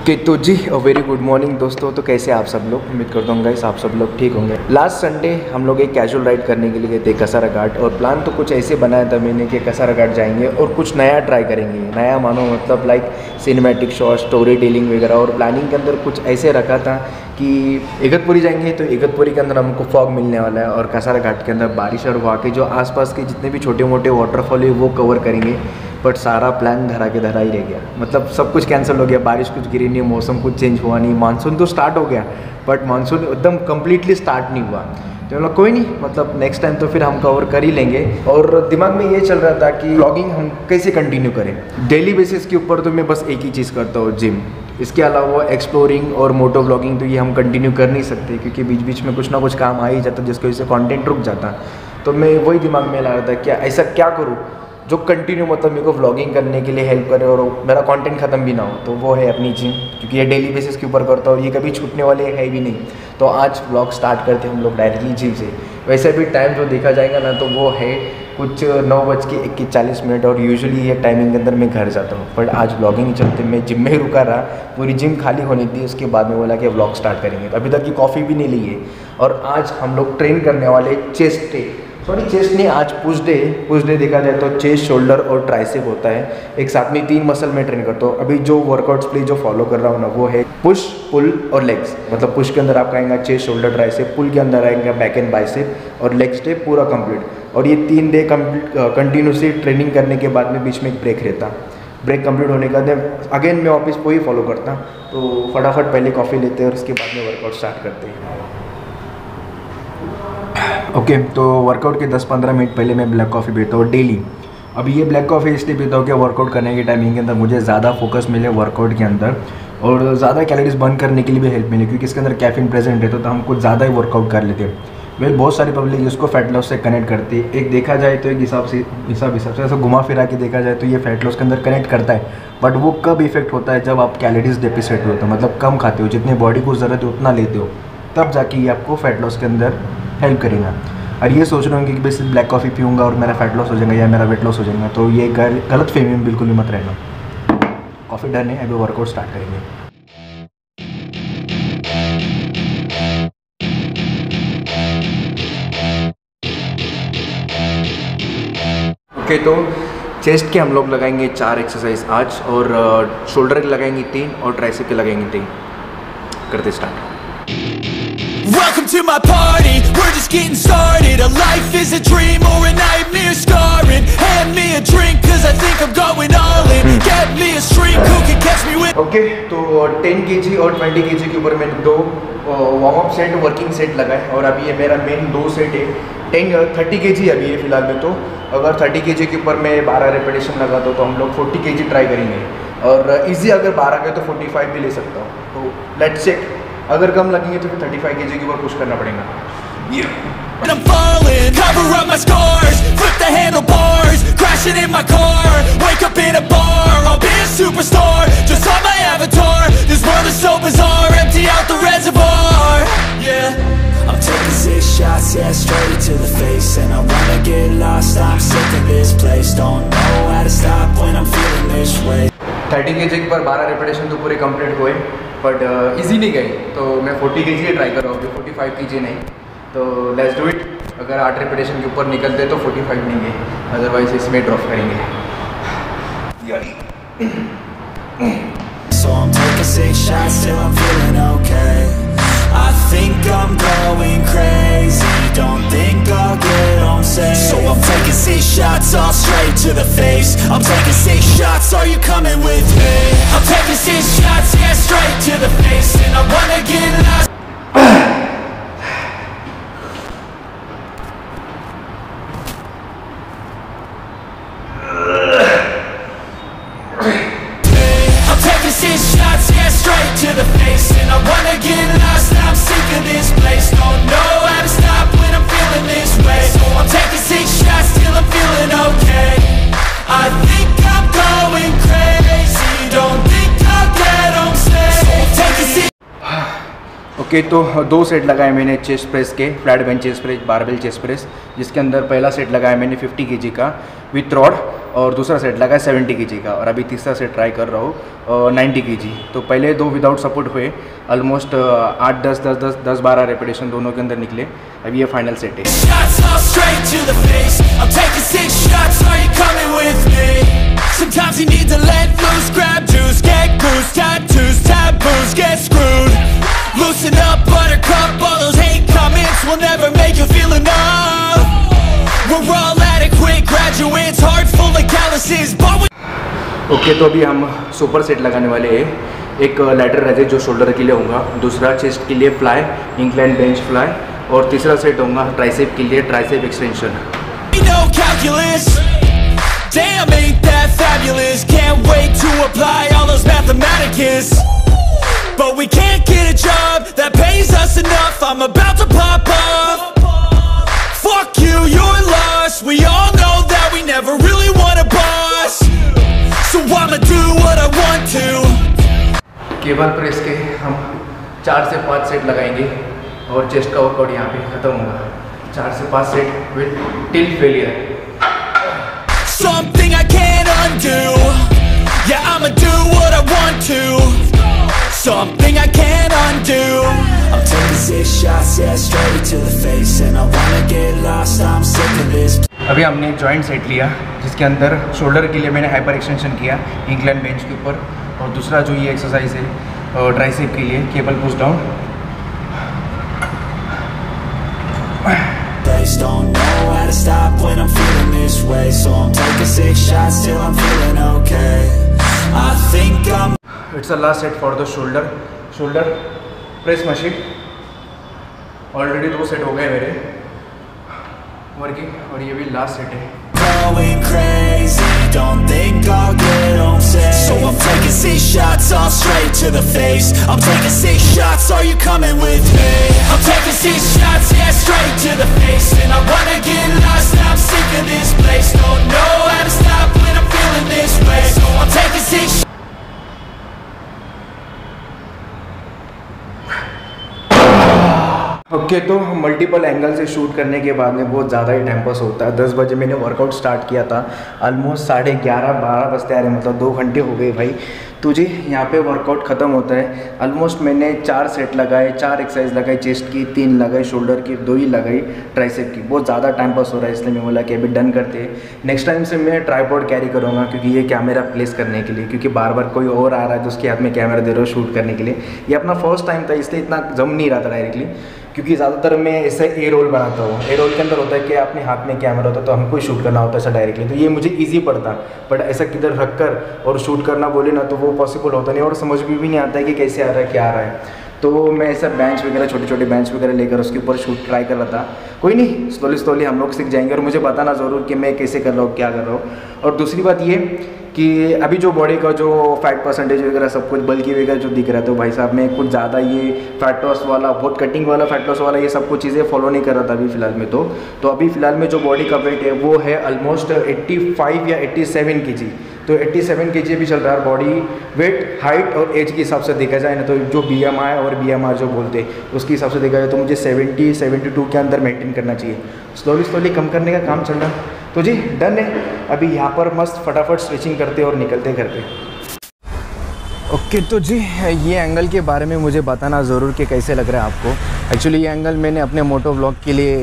Okay तो जी very good morning दोस्तों। तो कैसे आप सब लोग, उम्मीद करता हूँ गाइस आप सब लोग ठीक होंगे। लास्ट संडे हम लोग एक कैजुअल राइड करने के लिए गए थे कसारा घाट, और प्लान तो कुछ ऐसे बनाया था मैंने कि कसारा घाट जाएंगे और कुछ नया ट्राई करेंगे। नया मानो मतलब like cinematic shot, story telling वगैरह। और प्लानिंग के अंदर कुछ ऐसे रखा था कि इगतपुरी जाएंगे तो इगतपुरी के अंदर हमको फॉग मिलने वाला है, और कसारा घाट के अंदर बारिश, और वहाँ के जो आसपास के जितने भी छोटे मोटे वाटरफॉल है वो कवर करेंगे। बट सारा प्लान धरा के धरा ही रह गया, मतलब सब कुछ कैंसिल हो गया। बारिश कुछ गिरी नहीं, मौसम कुछ चेंज हुआ नहीं। मानसून तो स्टार्ट हो गया बट मानसून एकदम कम्प्लीटली स्टार्ट नहीं हुआ। तो मतलब कोई नहीं, मतलब नेक्स्ट टाइम तो फिर हम कवर कर ही लेंगे। और दिमाग में ये चल रहा था कि व्लॉगिंग हम कैसे कंटिन्यू करें। डेली बेसिस के ऊपर तो मैं बस एक ही चीज़ करता हूँ, जिम। इसके अलावा एक्सप्लोरिंग और मोटो व्लॉगिंग तो ये हम कंटिन्यू कर नहीं सकते, क्योंकि बीच बीच में कुछ ना कुछ काम आ ही जाता जिसकी वजह से कंटेंट रुक जाता। तो मैं वही दिमाग में ला रहा था क्या ऐसा क्या करूँ जो कंटिन्यू मतलब मेरे को व्लॉगिंग करने के लिए हेल्प करे और मेरा कंटेंट ख़त्म भी ना हो। तो वो है अपनी जिम, क्योंकि ये डेली बेसिस के ऊपर करता हूँ और ये कभी छूटने वाले है भी नहीं। तो आज व्लॉग स्टार्ट करते हैं हम लोग डायरेक्टली जिम से। वैसे भी टाइम जो देखा जाएगा ना तो वो है कुछ 9:41 और यूजुअली ये टाइमिंग के अंदर मैं घर जाता हूँ। बट आज व्लॉगिंग चलते मैं जिम में ही रुका रहा, पूरी जिम खाली होनी थी। उसके बाद में बोला कि व्लॉग स्टार्ट करेंगे। तो अभी तक की कॉफ़ी भी नहीं ली है। और आज हम लोग ट्रेन करने वाले चेस्ट नहीं, आज पुश डे देखा जाए तो चेस्ट, शोल्डर और ट्राइसेप होता है एक साथ में। 3 मसल में ट्रेन करता हूँ। अभी जो वर्कआउट्स प्ले जो फॉलो कर रहा हूँ ना वो है पुश, पुल और लेग्स। मतलब पुश के अंदर आपका आएगा चेस्ट, शोल्डर, ट्राइसेप। पुल के अंदर आएगा बैक एंड बाइसेप, और लेग्स डे पूरा कंप्लीट। और ये 3 डे कंटिन्यूसली ट्रेनिंग करने के बाद में बीच में एक ब्रेक रहता। ब्रेक कंप्लीट होने के बाद अगेन मैं वापस को ही फॉलो करता। तो फटाफट पहले कॉफ़ी लेते हैं और उसके बाद में वर्कआउट स्टार्ट करते हैं। ओके तो वर्कआउट के 10-15 मिनट पहले मैं ब्लैक कॉफ़ी पीता हूँ डेली। अभी ये ब्लैक कॉफ़ी इसलिए पीता हूँ कि वर्कआउट करने के टाइमिंग के अंदर मुझे ज़्यादा फोकस मिले वर्कआउट के अंदर, और ज़्यादा कैलोरीज बर्न करने के लिए भी हेल्प मिले, क्योंकि इसके अंदर कैफीन प्रेजेंट है। तो हम कुछ ज़्यादा ही वर्कआउट कर लेते हैं। बहुत सारी पब्लिक इसको फैट लॉस से कनेक्ट करती है। एक देखा जाए तो एक हिसाब से ऐसा घुमा फिरा के देखा जाए तो ये फैट लॉस के अंदर कनेक्ट करता है। बट वो कब इफेक्ट होता है जब आप कैलोरीज डेफिसिट होते हो, मतलब कम खाते हो, जितने बॉडी को ज़रूरत है उतना लेते हो, तब जाके ये आपको फैट लॉस के अंदर हेल्प करेगा। और ये सोच रहे होंगे कि बस ब्लैक कॉफ़ी पीऊँगा और मेरा फैट लॉस हो जाएगा या मेरा वेट लॉस हो जाएगा, तो ये गलत फहमी में बिल्कुल भी मत रहना। कॉफ़ी डन है, अभी वर्कआउट स्टार्ट करेंगे। ओके तो चेस्ट के हम लोग लगाएंगे 4 एक्सरसाइज आज, और शोल्डर के लगाएंगे 3 और ट्राइसेप के लगाएंगे 3। करते start. Welcome to my party, we're just getting started. A life is a dream or a nightmare scarring. Hand me a drink cause I think I'm going all in. Get me a shrink who can catch me with. Okay तो 10 kg और 20 kg के ऊपर मैंने 2 warm up set, working set लगाए। और अभी ये मेरा मेन 2 सेट है। 30 kg अभी है फिलहाल में। तो अगर 30 kg के ऊपर मैं 12 रेपिटेशन लगाता हूँ तो हम लोग 40 kg ट्राई करेंगे। और इजी अगर 12 गए तो 45 भी ले सकता हूँ। तो लेट्स चेक। अगर कम लगेंगे तो फिर 35 kg के ऊपर पुश करना पड़ेगा। I'm falling, cover up my scars, flip the handlebars, crashing in my car, wake up in a bar, I'll be a superstar, just on my avatar, this world is so bizarre, empty out the reservoir, yeah. I'm taking 6 shots, yeah, straight to the face, and I wanna get lost, I'm sick of this place, don't know how to stop when I'm feeling this way. 30 kg के ऊपर 12 repetition तो पूरे complete हुए, but easy नहीं गई। तो मैं 40 kg try कर रहा हूँ, 45 kg नहीं। तो लेट्स डू इट। अगर 8 रेपिटेशन के ऊपर निकलते तो 45 नहीं गए, अदरवाइज इसमें ड्रॉप करेंगे। So I'm taking 6 shots till I'm feeling okay. I think I'm going crazy, don't think I'll get on safe. So I'm taking 6 shots all straight to the face. I'm taking 6 shots, are you coming with me? I'm taking 6 shots, yeah, straight to the face. And I wanna get lost. I'm taking 6 shots, yeah, straight to the face. And I wanna get lost, I'm sick of this place. Don't know how to stop when I'm feeling this way. So I'm taking 6 shots till I'm feeling okay. I think I'm going crazy, don't think I'll get on safe. So I'm taking 6. Okay, तो 2 set लगाए मैंने chest press के, flat bench chest press, barbell chest press, जिसके अंदर पहला set लगाया मैंने 50 kg का विथ रॉड और दूसरा सेट लगा 70 kg का, और अभी तीसरा सेट ट्राई कर रहा हूँ 90 kg। तो पहले 2 विदाउट सपोर्ट हुए, ऑलमोस्ट 8-10-12 रेपिटेशन दोनों के अंदर निकले। अभी ये फाइनल सेट है। Sometimes you need to let loose, grab juice, get goose, tattoos, taboos, get screwed. Loosen up, buttercup, all those hate comments will never make you feel enough. We're all adequate graduates, heart full of calluses, but we... okay, तो अभी हम super set लगाने वाले हैं। एक lateral raise जो shoulder के लिए होगा, दूसरा चेस्ट के लिए फ्लाई, इंक्लाइन बेंच फ्लाई, और तीसरा सेट होगा ट्राइसेप के लिए tricep extension. Damn, ain't that fabulous? Can't wait to apply all those mathematicus. But we can't get a job that pays us enough. I'm about to pop up. Fuck you, you're lost. We all know that we never really want a boss. So I'ma do what I want to. Cable press के हम 4 से 5 set लगाएंगे और chest का workout यहाँ पे खत्म होगा। 4 से 5 set with till failure. Something I can't undo. Yeah, I'ma do what I want to. Something I can't undo. I'm taking 6 shots, yeah, straight to the face. And I wanna get lost, I'm sick of this. अभी हमने joint set लिया, जिसके अंदर shoulder के लिए मैंने hyper extension किया incline bench के ऊपर, और दूसरा जो ये एक्सरसाइज है ट्राइसेप के लिए cable push down. Don't know how to stop when I'm feeling this way. So I'm taking 6 shots till I'm feeling okay. I think I'm... It's the last set for the shoulder press machine. Already 2 set हो गए मेरे working, और ये भी last set है। Going crazy, don't think I'll get home safe. So I'm taking 6 shots all straight to the face. I'm taking 6 shots, are you coming with me? I'm taking 6 shots, yeah, straight to the face. And I wanna get lost, I'm sick of this place. Don't know how to stop when I'm feeling this way. So I'm taking 6 shots. Okay, तो multiple angle से shoot करने के बाद में बहुत ज़्यादा ही time pass होता है। 10 बजे मैंने वर्कआउट स्टार्ट किया था, ऑलमोस्ट 11:30-12 बजते आ रहे, मतलब 2 घंटे हो गए भाई। तो जी यहाँ पे वर्कआउट ख़त्म होता है। ऑलमोस्ट मैंने 4 सेट लगाए, 4 एक्सरसाइज लगाई चेस्ट की, 3 लगाई शोल्डर की, 2 ही लगाई ट्राइसेप की। बहुत ज़्यादा टाइम पास हो रहा है, इसलिए मैं बोला कि अभी डन करते हैं। नेक्स्ट टाइम से मैं ट्राइपॉड कैरी करूँगा, क्योंकि ये कैमरा प्लेस करने के लिए, क्योंकि बार बार कोई और आ रहा है तो उसके हाथ में कैमरा दे रहा हो शूट करने के लिए। ये अपना फर्स्ट टाइम था, इसलिए इतना जम नहीं रहा था डायरेक्टली, क्योंकि ज़्यादातर मैं ऐसे ए रोल बनाता हूँ। ए रोल के अंदर होता है कि अपने हाथ में कैमरा होता है तो हमको शूट करना होता है ऐसा डायरेक्टली, तो ये मुझे इजी पड़ता। बट ऐसा किधर रख कर और शूट करना बोले ना तो वो पॉसिबल होता नहीं, और समझ भी नहीं आता है कि कैसे आ रहा है, क्या आ रहा है। तो मैं ऐसा बेंच वगैरह, छोटे छोटे बेंच वगैरह लेकर उसके ऊपर शूट ट्राई कर रहा था। कोई नहीं, स्लोली हम लोग सीख जाएंगे, और मुझे बताना ज़रूर कि मैं कैसे कर रहा हूँ, क्या कर रहा हूँ। और दूसरी बात ये कि अभी जो बॉडी का जो फैट परसेंटेज वगैरह सब कुछ बल्कि वगैरह जो दिख रहा है, तो भाई साहब मैं कुछ ज़्यादा ये फैट लॉस वाला, बहुत कटिंग वाला फैट लॉस वाला ये सब कुछ चीज़ें फॉलो नहीं कर रहा था अभी फ़िलहाल में। तो अभी फ़िलहाल में जो बॉडी का वेट है वो है ऑलमोस्ट 85 या 87 kg। तो 87 kg भी चल रहा है बॉडी वेट, हाइट और एज के हिसाब से देखा जाए ना, तो जो BMI और BMR जो बोलते हैं उसके हिसाब से देखा जाए तो मुझे 70-72 के अंदर मेंटेन करना चाहिए। स्लोली कम करने का काम चल रहा है। तो जी डन है, अभी यहाँ पर मस्त फटाफट स्ट्रेचिंग करते और निकलते करते। ओके, तो जी ये एंगल के बारे में मुझे बताना ज़रूर कि कैसे लग रहा है आपको। एक्चुअली ये एंगल मैंने अपने मोटो व्लॉग के लिए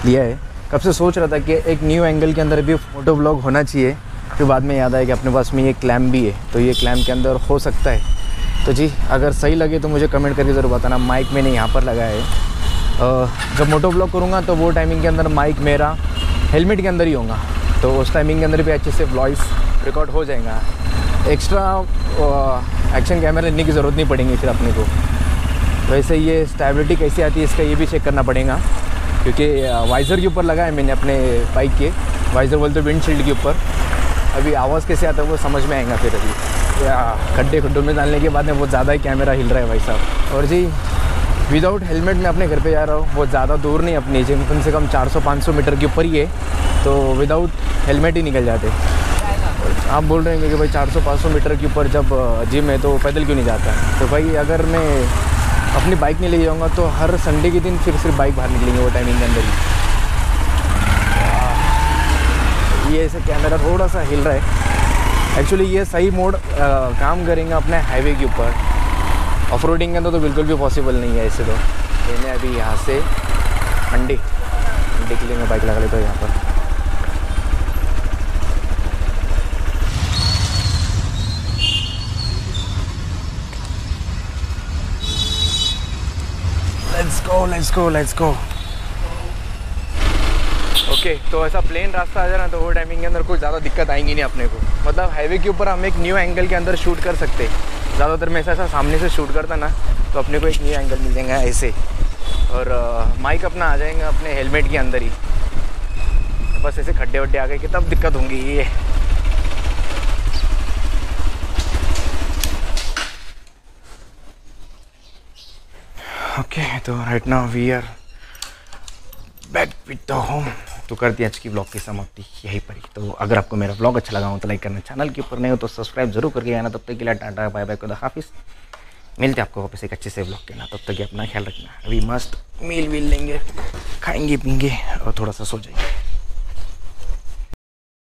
लिया है। कब से सोच रहा था कि एक न्यू एंगल के अंदर भी मोटो व्लॉग होना चाहिए, फिर बाद में याद आया कि अपने पास में ये क्लैम्प भी है, तो ये क्लैम्प के अंदर हो सकता है। तो जी अगर सही लगे तो मुझे कमेंट करके ज़रूर बताना। माइक मैंने यहाँ पर लगाया है, जब मोटो व्लॉग करूँगा तो वो टाइमिंग के अंदर माइक मेरा हेलमेट के अंदर ही होगा, तो उस टाइमिंग के अंदर भी अच्छे से वॉइस रिकॉर्ड हो जाएगा। एक्स्ट्रा एक्शन कैमरा लेने की ज़रूरत नहीं पड़ेगी फिर अपने को। वैसे ये स्टेबिलिटी कैसी आती है इसका ये भी चेक करना पड़ेगा, क्योंकि वाइज़र के ऊपर लगा है मैंने अपने बाइक के, वाइज़र बोलते विंडशील्ड के ऊपर। अभी आवाज़ कैसे आता है वो समझ में आएगा फिर। अभी खड्डों में डालने के बाद में बहुत ज़्यादा ही कैमरा हिल रहा है भाई साहब। और जी विदाउट हेलमेट मैं अपने घर पे जा रहा हूँ, बहुत ज़्यादा दूर नहीं, अपनी जिम कम से कम 400-500 मीटर के ऊपर ही है, तो विदाउट हेलमेट ही निकल जाते। आप बोल रहे हैं कि भाई 400-500 मीटर के ऊपर जब जिम है तो पैदल क्यों नहीं जाता? तो भाई अगर मैं अपनी बाइक नहीं ले जाऊँगा तो हर संडे के दिन फिर सिर्फ बाइक बाहर निकलेंगे वो टाइमिंग के अंदर ही। ये ऐसे कैमरा थोड़ा सा हिल रहा है। एक्चुअली ये सही मोड काम करेंगे अपने हाईवे के ऊपर। ऑफ रोडिंग के अंदर तो बिल्कुल भी पॉसिबल नहीं है ऐसे। तो मैंने अभी यहाँ से मंडी के लिए मैं बाइक लगा लेता हूँ यहाँ पर। Let's go. ओके, तो ऐसा प्लेन रास्ता आ जाए ना तो वो टाइमिंग के अंदर कुछ ज़्यादा दिक्कत आएंगी नहीं अपने को। मतलब हाईवे के ऊपर हम एक न्यू एंगल के अंदर शूट कर सकते। ज़्यादातर मैं ऐसा सामने से शूट करता ना तो अपने को एक न्यू एंगल मिल जाएगा ऐसे। और माइक अपना आ जाएगा अपने हेलमेट के अंदर ही। बस ऐसे खड्डे वड्डे आ गए कि तब दिक्कत होंगी ये। ओके, तो right now we are back with the home. तो कर दिया आज की ब्लॉग की समाप्ति यहीं पर ही। तो अगर आपको मेरा ब्लॉग अच्छा लगा हो तो लाइक करना, चैनल के ऊपर नहीं हो तो सब्सक्राइब जरूर करके आना। तब तक के लिए टाटा बाय बाय, खुदा हाफिज़। मिलते आपको वापस एक अच्छे से ब्लॉग के ना। तब तक अपना ख्याल रखना। अभी मस्त मील लेंगे, खाएंगे पीएंगे और थोड़ा सा सो जाएंगे।